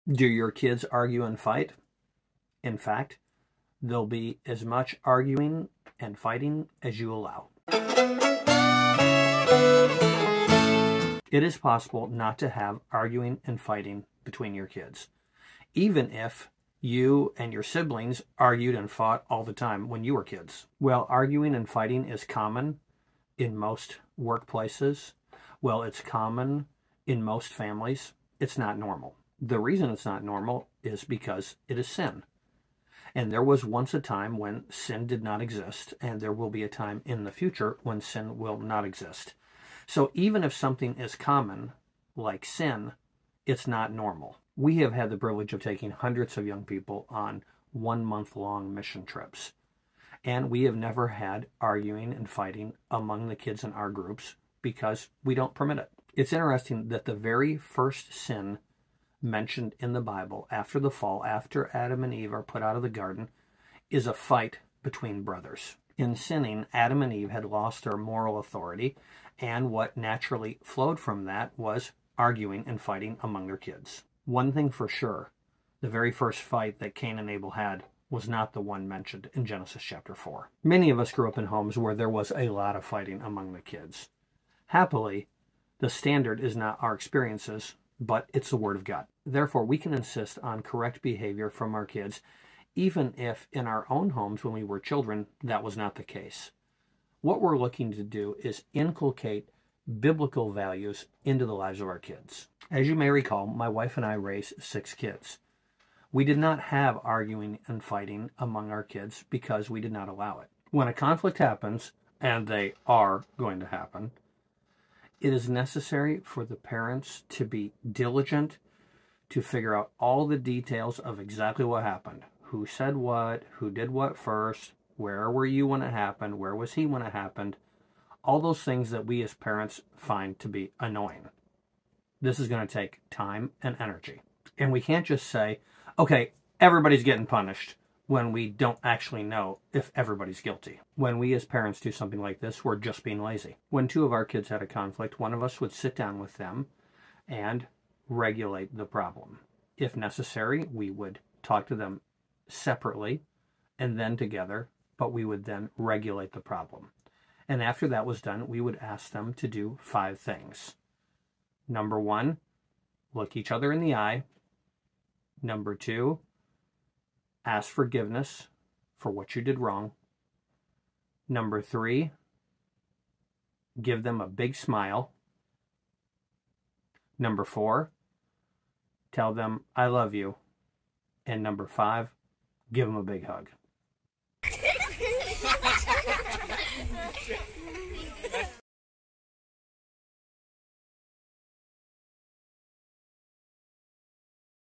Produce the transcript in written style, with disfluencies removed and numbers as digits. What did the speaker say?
Do your kids argue and fight? In fact, there'll be as much arguing and fighting as you allow. It is possible not to have arguing and fighting between your kids, even if you and your siblings argued and fought all the time when you were kids. Well, arguing and fighting is common in most workplaces. Well, it's common in most families. It's not normal. The reason it's not normal is because it is sin. And there was once a time when sin did not exist, and there will be a time in the future when sin will not exist. So even if something is common, like sin, it's not normal. We have had the privilege of taking hundreds of young people on 1-month-long mission trips. And we have never had arguing and fighting among the kids in our groups because we don't permit it. It's interesting that the very first sin mentioned in the Bible after the fall, after Adam and Eve are put out of the garden, is a fight between brothers. In sinning, Adam and Eve had lost their moral authority, and what naturally flowed from that was arguing and fighting among their kids. One thing for sure, the very first fight that Cain and Abel had was not the one mentioned in Genesis chapter 4. Many of us grew up in homes where there was a lot of fighting among the kids. Happily, the standard is not our experiences, but it's the Word of God. Therefore, we can insist on correct behavior from our kids, even if in our own homes when we were children, that was not the case. What we're looking to do is inculcate biblical values into the lives of our kids. As you may recall, my wife and I raised 6 kids. We did not have arguing and fighting among our kids because we did not allow it. When a conflict happens, and they are going to happen, it is necessary for the parents to be diligent to figure out all the details of exactly what happened. Who said what, who did what first, where were you when it happened, where was he when it happened, all those things that we as parents find to be annoying. This is going to take time and energy. And we can't just say, okay, everybody's getting punished, when we don't actually know if everybody's guilty. When we as parents do something like this, we're just being lazy. When 2 of our kids had a conflict, one of us would sit down with them and regulate the problem. If necessary, we would talk to them separately and then together, but we would then regulate the problem. And after that was done, we would ask them to do 5 things. Number 1, look each other in the eye. Number 2, ask forgiveness for what you did wrong. Number 3, give them a big smile. Number 4, tell them, I love you. And number 5, give them a big hug.